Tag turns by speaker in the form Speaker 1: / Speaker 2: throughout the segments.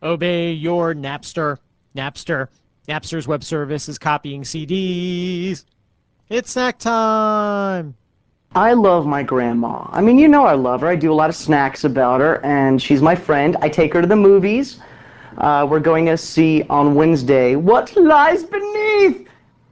Speaker 1: Obey your Napster. Napster. Napster's web service is copying CDs. It's snack time.
Speaker 2: I love my grandma. I mean, you know I love her. I do a lot of snacks about her, and she's my friend. I take her to the movies. We're going to see on Wednesday What Lies Beneath.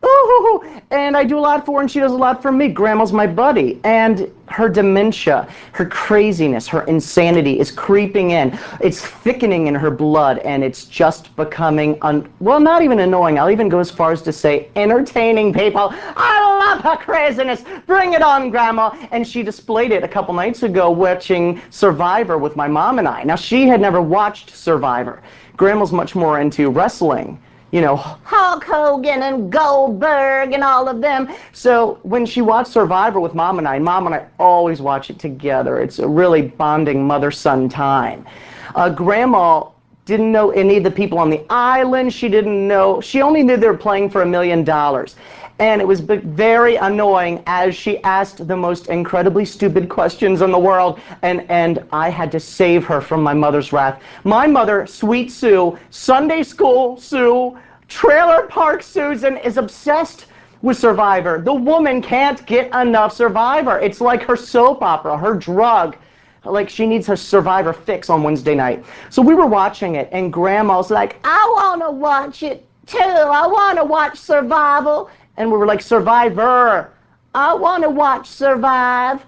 Speaker 2: Ooh, and I do a lot for her, and she does a lot for me. Grandma's my buddy, and her dementia, her craziness, her insanity is creeping in. It's thickening in her blood, and it's just becoming, well, not even annoying. I'll even go as far as to say entertaining people. I love her craziness. Bring it on, Grandma. And she displayed it a couple nights ago watching Survivor with my mom and I. Now, she had never watched Survivor. Grandma's much more into wrestling. You know, Hulk Hogan and Goldberg and all of them. So when she watched Survivor with Mom and I always watch it together. It's a really bonding mother-son time. Grandma didn't know any of the people on the island. She only knew they were playing for $1 million. And it was very annoying as she asked the most incredibly stupid questions in the world, and I had to save her from my mother's wrath. My mother, Sweet Sue, Sunday School Sue, Trailer Park Susan, is obsessed with Survivor. The woman can't get enough Survivor. It's like her soap opera, her drug. Like, she needs her Survivor fix on Wednesday night. So we were watching it, and Grandma's like, I want to watch it too. I want to watch Survival. And we were like, Survivor. I want to watch Survivor,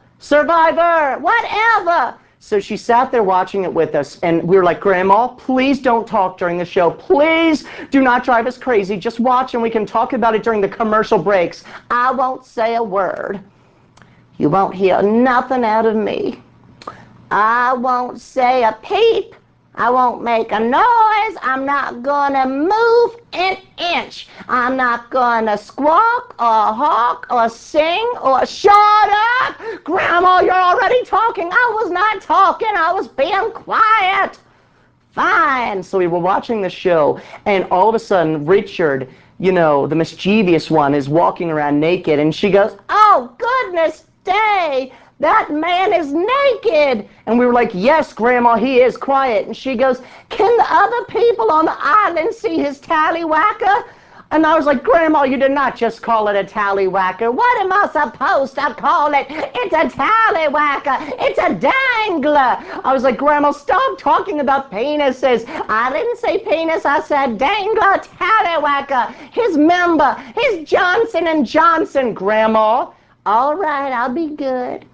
Speaker 2: whatever. So she sat there watching it with us, and we were like, Grandma, please don't talk during the show. Please do not drive us crazy. Just watch, and we can talk about it during the commercial breaks. I won't say a word. You won't hear nothing out of me. I won't say a peep. I won't make a noise. I'm not going to move an inch. I'm not going to squawk or hawk or sing or shut up. Grandma, you're already talking. I was not talking. I was being quiet. Fine. So we were watching the show, and all of a sudden, Richard, you know, the mischievous one, is walking around naked, and she goes, oh, goodness day. That man is naked. And we were like, yes, Grandma, he is. Quiet. And she goes, can the other people on the island see his tallywhacker? And I was like, Grandma, you did not just call it a tallywhacker. What am I supposed to call it? It's a tallywhacker. It's a dangler. I was like, Grandma, stop talking about penises. I didn't say penis. I said dangler, tallywhacker. His member, his Johnson & Johnson, Grandma. All right, I'll be good.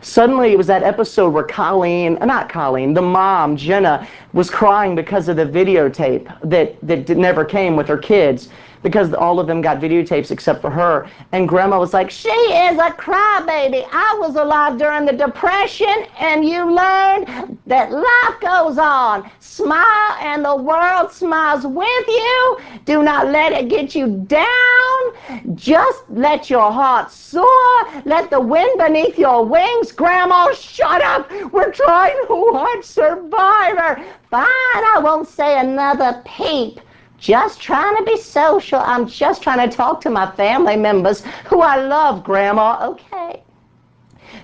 Speaker 2: Suddenly, it was that episode where the mom, Jenna, was crying because of the videotape that never came with her kids, because all of them got videotapes except for her. And Grandma was like, she is a crybaby. I was alive during the Depression, and you learned that life goes on. Smile, and the world smiles with you. Do not let it get you down. Just let your heart soar. Let the wind beneath your wings. Grandma, shut up. We're trying to watch Survivor. Fine, I won't say another peep. Just trying to be social. I'm just trying to talk to my family members who I love, Grandma. Okay.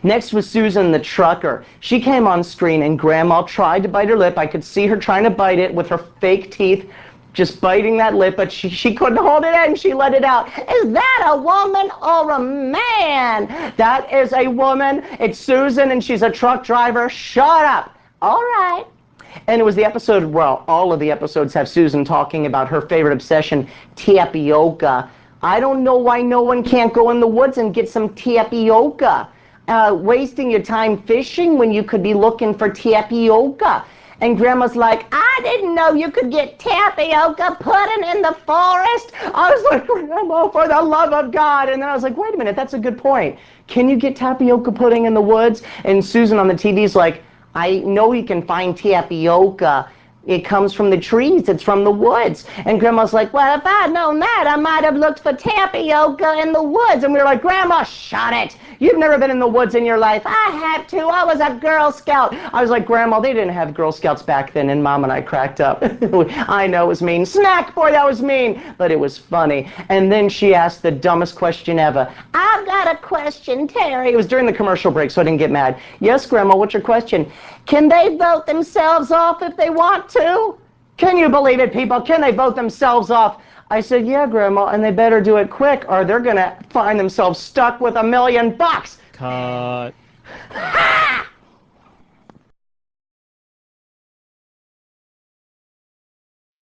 Speaker 2: Next was Susan the trucker. She came on screen, and Grandma tried to bite her lip. I could see her trying to bite it with her fake teeth, just biting that lip, but she couldn't hold it in. She let it out. Is that a woman or a man? That is a woman. It's Susan, and she's a truck driver. Shut up. All right. And it was the episode, well, all of the episodes have Susan talking about her favorite obsession, tapioca. I don't know why no one can't go in the woods and get some tapioca. Wasting your time fishing when you could be looking for tapioca. And Grandma's like, I didn't know you could get tapioca pudding in the forest. I was like, Grandma, for the love of God. And then I was like, wait a minute, that's a good point. Can you get tapioca pudding in the woods? And Susan on the TV's like, I know you can find tapioca. It comes from the trees. It's from the woods. And Grandma's like, well, if I'd known that, I might have looked for tapioca in the woods. And we were like, Grandma, shut it. You've never been in the woods in your life. I had to. I was a Girl Scout. I was like, Grandma, they didn't have Girl Scouts back then. And Mom and I cracked up. I know it was mean. Snackboy, that was mean. But it was funny. And then she asked the dumbest question ever. I've I've got a question, Terry. It was during the commercial break, so I didn't get mad. Yes, Grandma, what's your question? Can they vote themselves off if they want to? Can you believe it, people? Can they vote themselves off? I said, yeah, Grandma, and they better do it quick or they're going to find themselves stuck with $1 million.
Speaker 1: Cut.